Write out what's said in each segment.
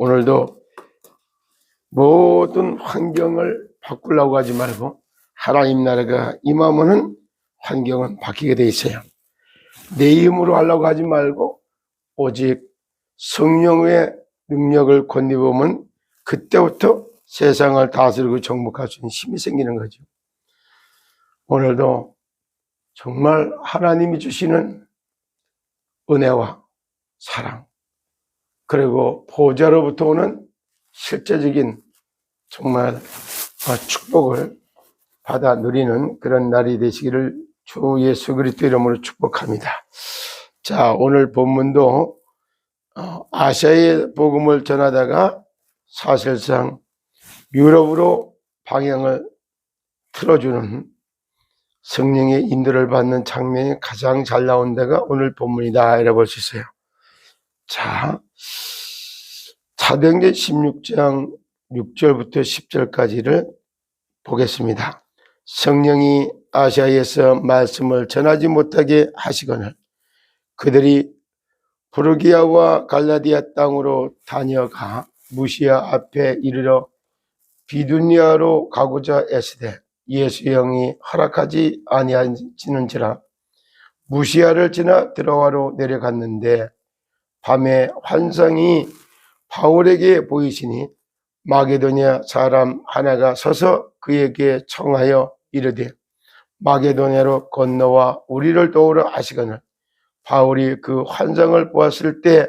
오늘도 모든 환경을 바꾸려고 하지 말고 하나님 나라가 임하면은 환경은 바뀌게 돼 있어요. 내 힘으로 하려고 하지 말고 오직 성령의 능력을 건네보면 그때부터 세상을 다스리고 정복할 수 있는 힘이 생기는 거죠. 오늘도 정말 하나님이 주시는 은혜와 사랑, 그리고 보좌로부터 오는 실제적인 정말 축복을 받아 누리는 그런 날이 되시기를 주 예수 그리스도 이름으로 축복합니다. 자, 오늘 본문도 아시아의 복음을 전하다가 사실상 유럽으로 방향을 틀어주는 성령의 인도를 받는 장면이 가장 잘 나온 데가 오늘 본문이다 이래 볼 수 있어요. 자, 사도행전 16장 6절부터 10절까지를 보겠습니다. 성령이 아시아에서 말씀을 전하지 못하게 하시거늘 그들이 부르기아와 갈라디아 땅으로 다녀가 무시아 앞에 이르러 비두니아로 가고자 애쓰되 예수 영이 허락하지 아니하시는지라 무시아를 지나 드로아로 내려갔는데 밤에 환상이 바울에게 보이시니 마게도냐 사람 하나가 서서 그에게 청하여 이르되 마게도냐로 건너와 우리를 도우라 하시거늘 바울이 그 환상을 보았을 때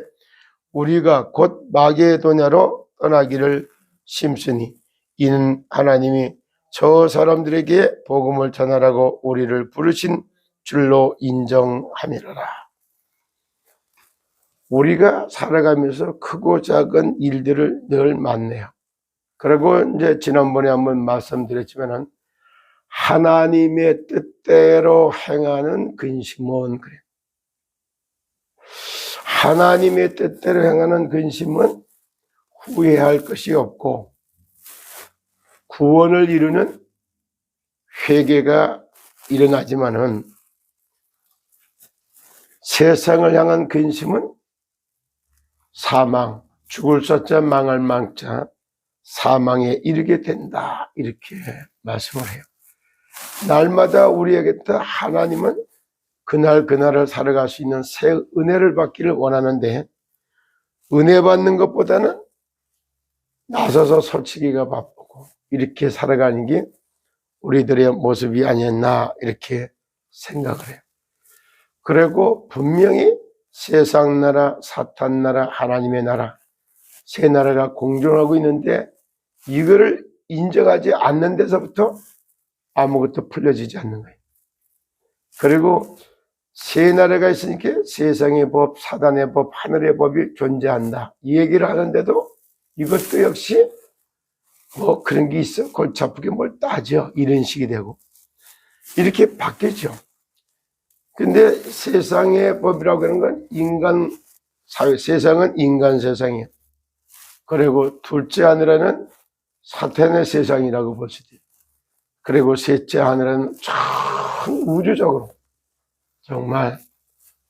우리가 곧 마게도냐로 떠나기를 심쓰니 이는 하나님이 저 사람들에게 복음을 전하라고 우리를 부르신 줄로 인정함이로라. 우리가 살아가면서 크고 작은 일들을 늘 만나요. 그리고 이제 지난번에 한번 말씀드렸지만은 하나님의 뜻대로 행하는 근심은 그래요. 하나님의 뜻대로 행하는 근심은 후회할 것이 없고 구원을 이루는 회개가 일어나지만은 세상을 향한 근심은 사망, 죽을 숫자 망할 망자, 사망에 이르게 된다 이렇게 말씀을 해요. 날마다 우리에게 하나님은 그날을 살아갈 수 있는 새 은혜를 받기를 원하는데 은혜 받는 것보다는 나서서 설치기가 바쁘고 이렇게 살아가는 게 우리들의 모습이 아니었나 이렇게 생각을 해요. 그리고 분명히 세상 나라, 사탄 나라, 하나님의 나라 세 나라가 공존하고 있는데 이거를 인정하지 않는 데서부터 아무것도 풀려지지 않는 거예요. 그리고 세 나라가 있으니까 세상의 법, 사단의 법, 하늘의 법이 존재한다 이 얘기를 하는데도 이것도 역시 뭐 그런 게 있어 골치 아프게 뭘 따져 이런 식이 되고 이렇게 바뀌죠. 근데 세상의 법이라고 하는 건 인간 사회, 세상은 인간 세상이에요. 그리고 둘째 하늘에는 사탄의 세상이라고 볼 수 있어요. 그리고 셋째 하늘에는 참 우주적으로 정말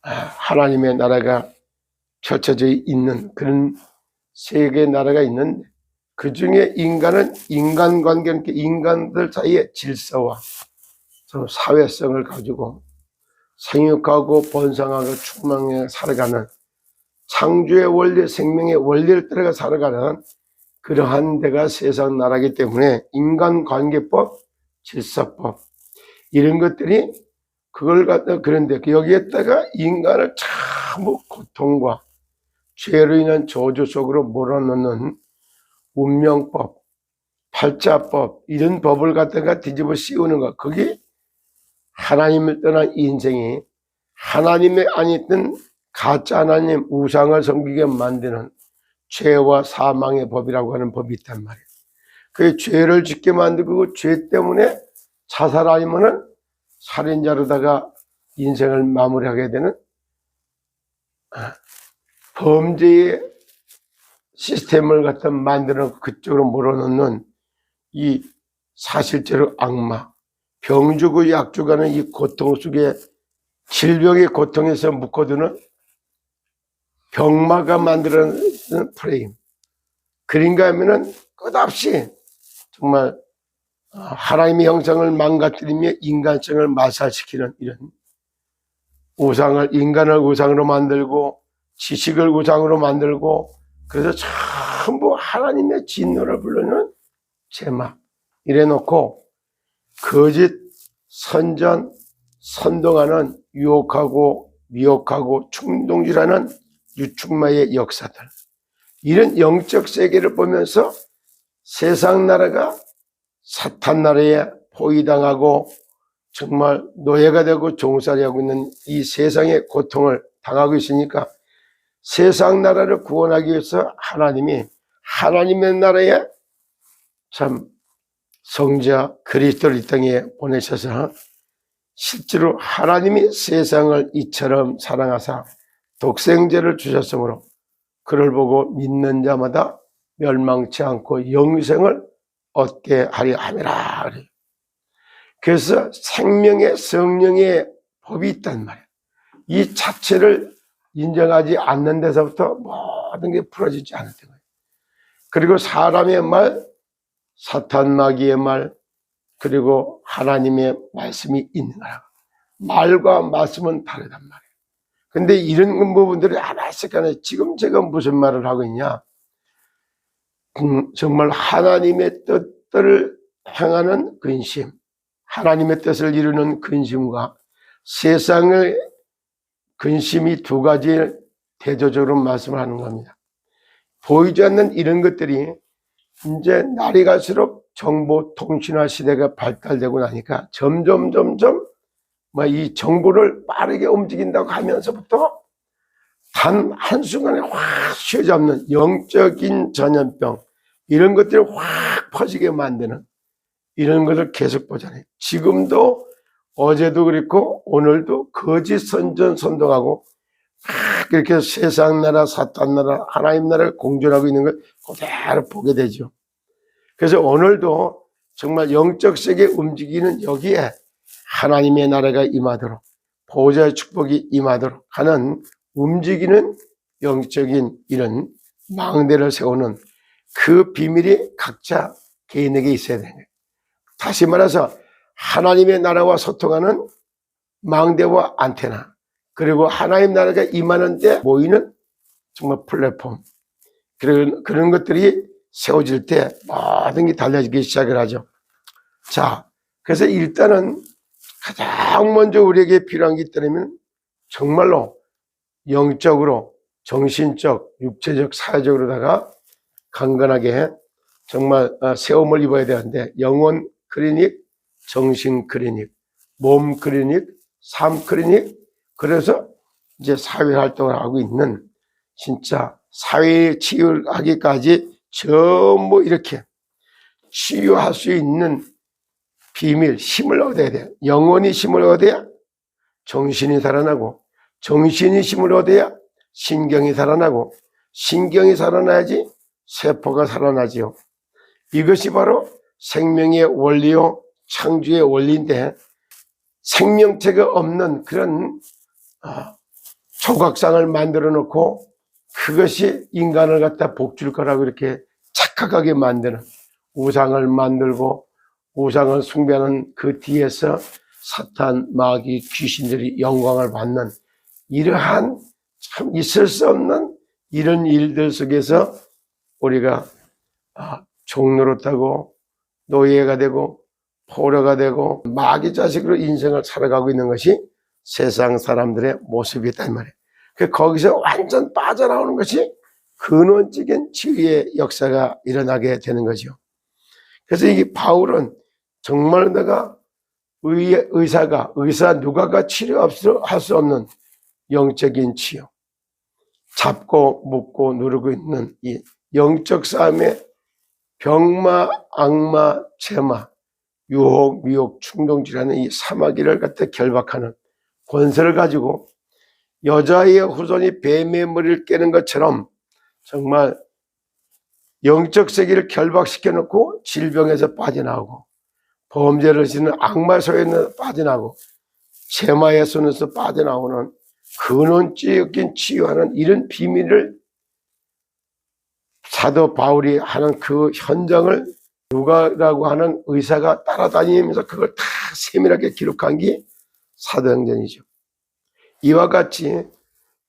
하나님의 나라가 펼쳐져 있는 그런 세계의 나라가 있는데 그 중에 인간은 인간관계, 인간들 사이의 질서와 사회성을 가지고 생육하고 번성하고 충만하게 살아가는 창조의 원리, 생명의 원리를 따라가 살아가는 그러한 데가 세상 나라이기 때문에 인간관계법, 질서법 이런 것들이 그걸 갖다 그런데 여기에다가 인간을 참 고통과 죄로 인한 저주 속으로 몰아넣는 운명법, 팔자법 이런 법을 갖다가 뒤집어 씌우는 것 그게 하나님을 떠난 인생이 하나님의 아니던 가짜 하나님 우상을 섬기게 만드는 죄와 사망의 법이라고 하는 법이 있단 말이에요. 그 죄를 짓게 만들고 그 죄 때문에 자살 아니면은 살인자로다가 인생을 마무리하게 되는 범죄의 시스템을 갖다 만드는 그쪽으로 몰아넣는 이 사실대로 악마 병 주고 약 주가는 이 고통 속에 질병의 고통에서 묶어두는 병마가 만드는 프레임 그런가 하면은 끝없이 정말 하나님의 형상을 망가뜨리며 인간성을 마살시키는 이런 인간을 우상으로 만들고 지식을 우상으로 만들고, 그래서 전부 하나님의 진노를 부르는 제막 이래 놓고 거짓 선전 선동하는 유혹하고 미혹하고 충동질하는 유충마의 역사들, 이런 영적 세계를 보면서 세상 나라가 사탄 나라에 포위당하고 정말 노예가 되고 종살이 하고 있는 이 세상의 고통을 당하고 있으니까, 세상 나라를 구원하기 위해서 하나님이 하나님의 나라에 참 성자 그리스도를 이 땅에 보내셔서 실제로 하나님이 세상을 이처럼 사랑하사 독생자를 주셨으므로 그를 보고 믿는 자마다 멸망치 않고 영생을 얻게 하려 함이라. 그래서 생명의 성령의 법이 있단 말이에요. 이 자체를 인정하지 않는 데서부터 모든 게 풀어지지 않을 거예요. 그리고 사람의 말, 사탄 마귀의 말, 그리고 하나님의 말씀이 있는 거라고. 말과 말씀은 다르단 말이에요. 근데 이런 부분들이 하나씩 간에 지금 제가 무슨 말을 하고 있냐, 정말 하나님의 뜻들을 행하는 근심, 하나님의 뜻을 이루는 근심과 세상의 근심이 두 가지를 대조적으로 말씀을 하는 겁니다. 보이지 않는 이런 것들이 이제 날이 갈수록 정보 통신화 시대가 발달되고 나니까 점점 이 정보를 빠르게 움직인다고 하면서부터 단 한순간에 확 휘어잡는 영적인 전염병, 이런 것들을 확 퍼지게 만드는 이런 것을 계속 보잖아요. 지금도 어제도 그랬고 오늘도 거짓 선전 선동하고 막 이렇게 세상 나라, 사탄 나라, 하나님 나라를 공존하고 있는 걸 그대로 보게 되죠. 그래서 오늘도 정말 영적 세계 움직이는 여기에 하나님의 나라가 임하도록, 보호자의 축복이 임하도록 하는 움직이는 영적인 이런 망대를 세우는 그 비밀이 각자 개인에게 있어야 되는 거예요. 다시 말해서 하나님의 나라와 소통하는 망대와 안테나, 그리고 하나님 나라가 임하는데 모이는 정말 플랫폼, 그런 것들이 세워질 때 모든 게 달라지기 시작을 하죠. 자, 그래서 일단은 가장 먼저 우리에게 필요한 게 있다면 정말로 영적으로, 정신적, 육체적, 사회적으로다가 강건하게 정말 세움을 입어야 되는데, 영혼 클리닉, 정신 클리닉, 몸 클리닉, 삶 클리닉, 그래서 이제 사회 활동을 하고 있는, 진짜 사회 치유하기까지 전부 이렇게 치유할 수 있는 비밀, 힘을 얻어야 돼요. 영혼이 힘을 얻어야 정신이 살아나고, 정신이 힘을 얻어야 신경이 살아나고, 신경이 살아나야지 세포가 살아나지요. 이것이 바로 생명의 원리요, 창조의 원리인데, 생명체가 없는 그런 조각상을 만들어 놓고 그것이 인간을 갖다 복줄 거라고 이렇게 착각하게 만드는, 우상을 만들고 우상을 숭배하는 그 뒤에서 사탄, 마귀, 귀신들이 영광을 받는 이러한 참 있을 수 없는 이런 일들 속에서 우리가 종노릇하고 노예가 되고 포로가 되고 마귀 자식으로 인생을 살아가고 있는 것이 세상 사람들의 모습이었단 말이에요. 거기서 완전 빠져나오는 것이 근원적인 치유의 역사가 일어나게 되는 거죠. 그래서 이 바울은 정말 내가 의사 누가가 치료할 수 없는 영적인 치유, 잡고 묶고 누르고 있는 이 영적 싸움의 병마, 악마, 제마, 유혹, 미혹, 충동질하는 이 사마귀를 갖다 결박하는 권세를 가지고 여자의 후손이 뱀의 머리를 깨는 것처럼 정말 영적 세계를 결박시켜 놓고 질병에서 빠져나오고, 범죄를 지는 악마 소에서 빠져나오고, 제마의 손에서 빠져나오는 근원적인 치유하는 이런 비밀을 사도 바울이 하는 그 현장을 누가라고 하는 의사가 따라다니면서 그걸 다 세밀하게 기록한 게 사도행전이죠. 이와 같이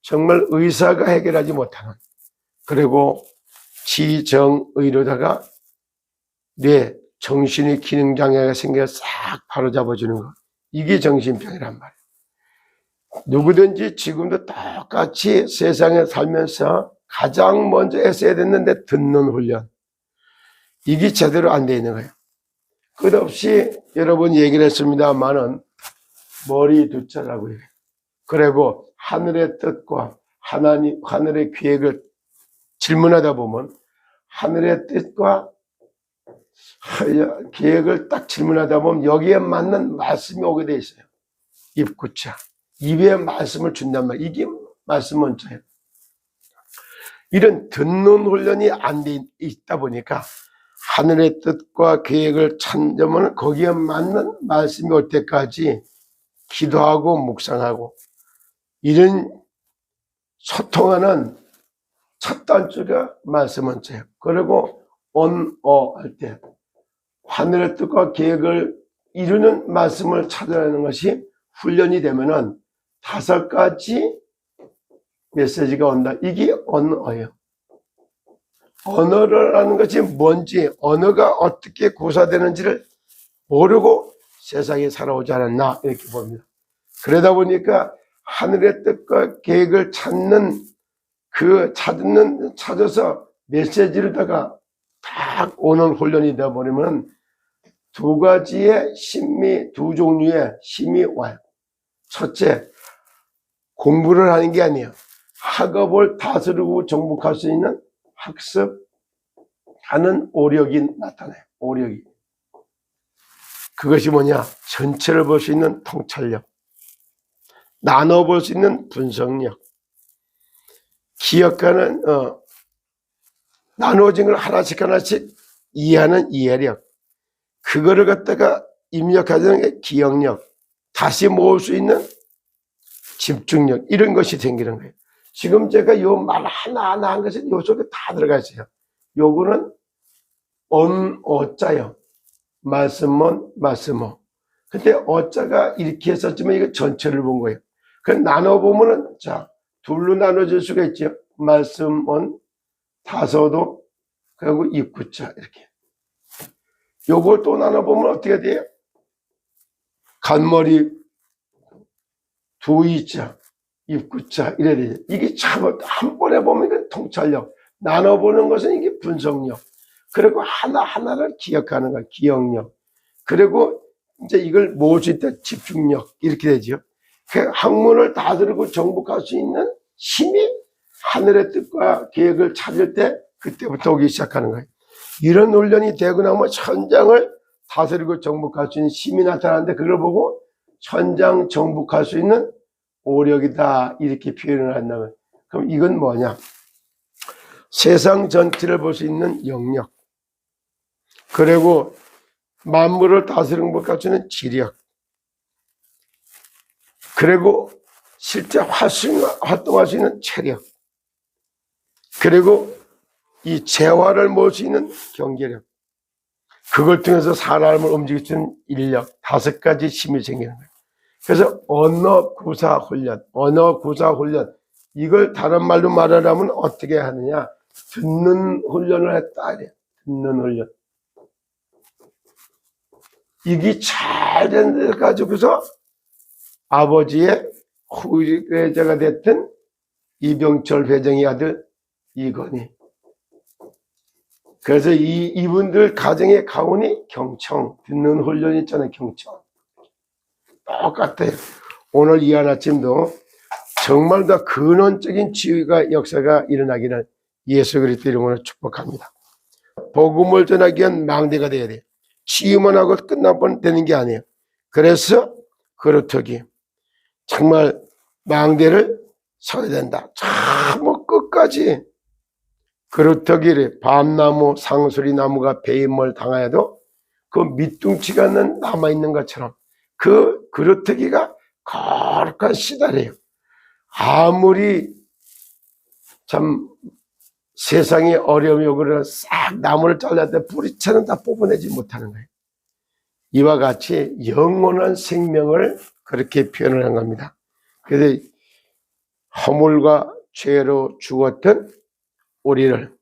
정말 의사가 해결하지 못하는, 그리고 지정의로다가 뇌, 정신의 기능장애가 생겨서 싹 바로잡아주는 것, 이게 정신병이란 말이에요. 누구든지 지금도 똑같이 세상에 살면서 가장 먼저 애써야 됐는데 듣는 훈련, 이게 제대로 안 돼 있는 거예요. 끝없이 여러분 얘기를 했습니다만은 머리 두자라고 해요. 그리고 하늘의 뜻과 하나님, 하늘의 계획을 질문하다 보면 하늘의 뜻과 계획을 딱 질문하다 보면 여기에 맞는 말씀이 오게 돼 있어요. 입구자. 입에 말씀을 준단 말이에요. 이게 말씀 원자예요. 이런 듣는 훈련이 안 돼 있다 보니까 하늘의 뜻과 계획을 찾으면 거기에 맞는 말씀이 올 때까지 기도하고 묵상하고 이런 소통하는 첫 단추가 말씀 원자예요. 그리고 할 때 하늘의 뜻과 계획을 이루는 말씀을 찾아내는 것이 훈련이 되면은 5가지 메시지가 온다. 이게 언어예요. 언어라는 것이 뭔지, 언어가 어떻게 구사되는지를 모르고 세상에 살아오지 않았나 이렇게 봅니다. 그러다 보니까 하늘의 뜻과 계획을 찾아서 메시지로다가 딱 오는 훈련이 되어버리면 2가지의 심미, 2종류의 힘이 와요. 첫째, 공부를 하는 게 아니에요. 학업을 다스리고 정복할 수 있는 학습하는 오력이 나타나요. 오력이. 그것이 뭐냐? 전체를 볼 수 있는 통찰력, 나눠볼 수 있는 분석력, 기억하는 나누어진 걸 하나씩 이해하는 이해력, 그거를 갖다가 입력하는 게 기억력, 다시 모을 수 있는 집중력, 이런 것이 생기는 거예요. 지금 제가 요 말 하나하나 한 것은 요 속에 다 들어가 있어요. 요거는 어자요. 말씀어. 근데 어자가 이렇게 했었지만 이거 전체를 본 거예요. 그럼 나눠보면은, 자, 둘로 나눠질 수가 있죠. 말씀은 다소도, 그리고 입구자, 이렇게. 요걸 또 나눠보면 어떻게 돼요? 간머리, 두이자, 입구자, 이래야 되죠. 이게 참, 한 번에 보면 이게 통찰력. 나눠보는 것은 이게 분석력. 그리고 하나하나를 기억하는 거야, 기억력. 그리고 이제 이걸 모을 수 있다, 집중력. 이렇게 되죠. 그 학문을 다스리고 정복할 수 있는 힘이 하늘의 뜻과 계획을 찾을 때 그때부터 오기 시작하는 거예요. 이런 훈련이 되고 나면 현장을 다스리고 정복할 수 있는 힘이 나타나는데 그걸 보고 현장 정복할 수 있는 오력이다 이렇게 표현을 한다면, 그럼 이건 뭐냐? 세상 전체를 볼 수 있는 영역, 그리고 만물을 다스리고 정복할 수 있는 지력, 그리고 실제 활동할 수 있는 체력, 그리고 이 재화를 모을 수 있는 경제력, 그걸 통해서 사람을 움직일 수 있는 인력, 5가지 힘이 생기는 거예요. 그래서 언어 구사 훈련, 이걸 다른 말로 말하려면 어떻게 하느냐? 듣는 훈련을 했다 이래요. 듣는 훈련. 이게 잘 된 데 가지고서 아버지의 후계자가 됐던 이병철 회장의 아들 이건희. 그래서 이분들 가정의 가훈이 경청, 듣는 훈련 있잖아요, 경청. 똑같아요. 오늘 이 한 아침도 정말 더 근원적인 치유가 역사가 일어나기를 예수 그리스도 이름으로 축복합니다. 복음을 전하기 위한 망대가 돼야 돼요. 치유만 하고 끝나면 되는 게 아니에요. 그래서 그렇다기 정말 망대를 서야 된다. 뭐 끝까지 그렇다기를 밤나무, 상수리나무가 배임을 당하여도 그 밑둥치가 남아있는 것처럼 그 그렇다기가 거룩한 씨달이에요. 아무리 참 세상의 어려움이 오거나 싹 나무를 잘랐는데 뿌리채는 다 뽑아내지 못하는 거예요. 이와 같이 영원한 생명을 그렇게 표현을 한 겁니다. 그래서 허물과 죄로 죽었던 우리를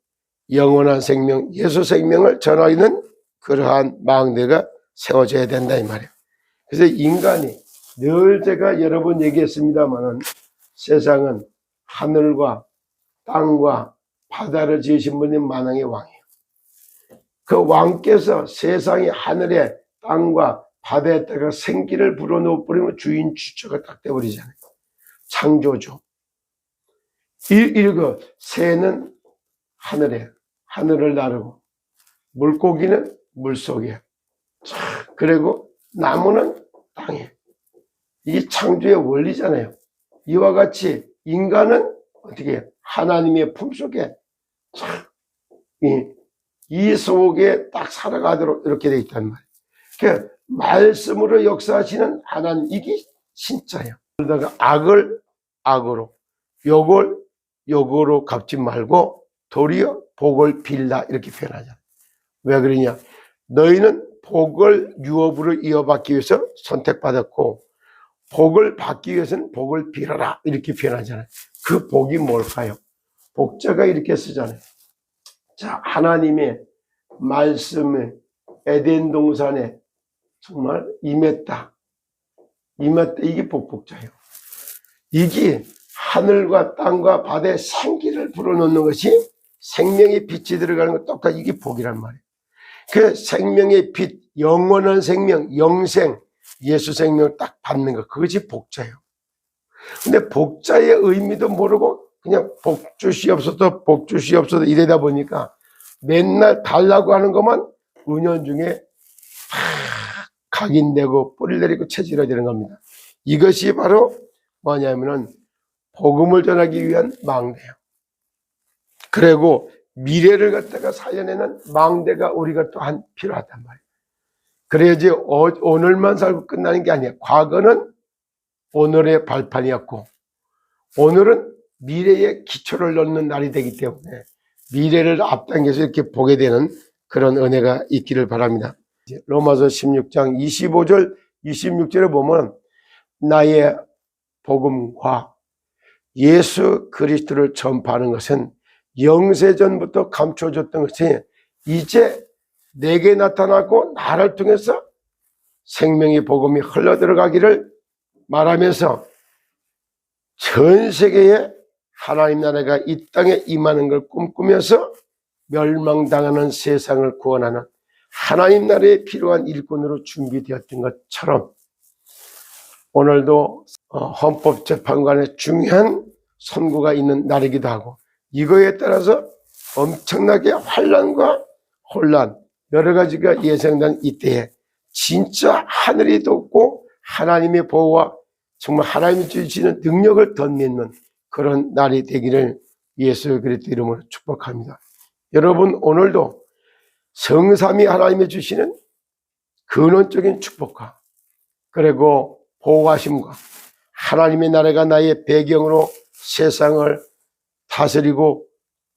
영원한 생명, 예수 생명을 전하는 그러한 망대가 세워져야 된다 이 말이에요. 그래서 인간이 늘 제가 여러 번 얘기했습니다만은 세상은 하늘과 땅과 바다를 지으신 분이 만왕의 왕이에요. 그 왕께서 세상의 하늘에 땅과 바다에다가 생기를 불어넣어 버리면 주인 주처가 딱 돼버리잖아요. 창조주. 이거 새는 하늘에, 하늘을 나르고 물고기는 물속에, 그리고 나무는 땅에. 이게 창조의 원리잖아요. 이와 같이 인간은 어떻게 해요? 하나님의 품속에 이 속에 딱 살아가도록 이렇게 돼 있단 말이에요. 그러니까 말씀으로 역사하시는 하나님, 이게 진짜예요. 그러다가 악을 악으로, 욕을 욕으로 갚지 말고 도리어 복을 빌라 이렇게 표현하잖아요. 왜 그러냐? 너희는 복을 유업으로 이어받기 위해서 선택받았고 복을 받기 위해서는 복을 빌어라 이렇게 표현하잖아요. 그 복이 뭘까요? 복자가 이렇게 쓰잖아요. 자, 하나님의 말씀을 에덴 동산에 정말 임했다. 이게 복자예요. 이게 하늘과 땅과 바다에 생기를 불어넣는 것이 생명의 빛이 들어가는 것 똑같이 이게 복이란 말이에요. 그 생명의 빛, 영원한 생명, 영생, 예수 생명을 딱 받는 것, 그것이 복자예요. 근데 복자의 의미도 모르고 그냥 복 주시옵소서, 복 주시옵소서 이러다 보니까 맨날 달라고 하는 것만 은연중에 각인되고 뿌리를 내리고 체질화되는 겁니다. 이것이 바로 뭐냐면은 복음을 전하기 위한 망대예요. 그리고 미래를 갖다가 사연에는 망대가 우리가 또한 필요하단 말이에요. 그래야지 오늘만 살고 끝나는 게 아니에요. 과거는 오늘의 발판이었고 오늘은 미래의 기초를 넣는 날이 되기 때문에 미래를 앞당겨서 이렇게 보게 되는 그런 은혜가 있기를 바랍니다. 로마서 16장 25절 26절에 보면 나의 복음과 예수 그리스도를 전파하는 것은 영세전부터 감춰졌던 것이 이제 내게 나타나고 나를 통해서 생명의 복음이 흘러들어가기를 말하면서 전 세계에 하나님 나라가 이 땅에 임하는 걸 꿈꾸면서 멸망당하는 세상을 구원하는 하나님 나라에 필요한 일꾼으로 준비되었던 것처럼 오늘도 헌법재판관의 중요한 선고가 있는 날이기도 하고 이거에 따라서 엄청나게 환난과 혼란 여러 가지가 예상된 이때에 진짜 하늘이 돋고 하나님의 보호와 정말 하나님이 주시는 능력을 덧맺는 그런 날이 되기를 예수 그리스도 이름으로 축복합니다. 여러분 오늘도 성삼위 하나님이 주시는 근원적인 축복과 그리고 보호하심과 하나님의 나라가 나의 배경으로 세상을 다스리고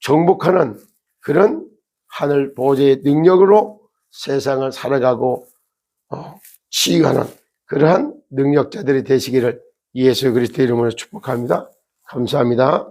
정복하는 그런 하늘 보호자의 능력으로 세상을 살아가고 치유하는 그러한 능력자들이 되시기를 예수 그리스도 이름으로 축복합니다. 감사합니다.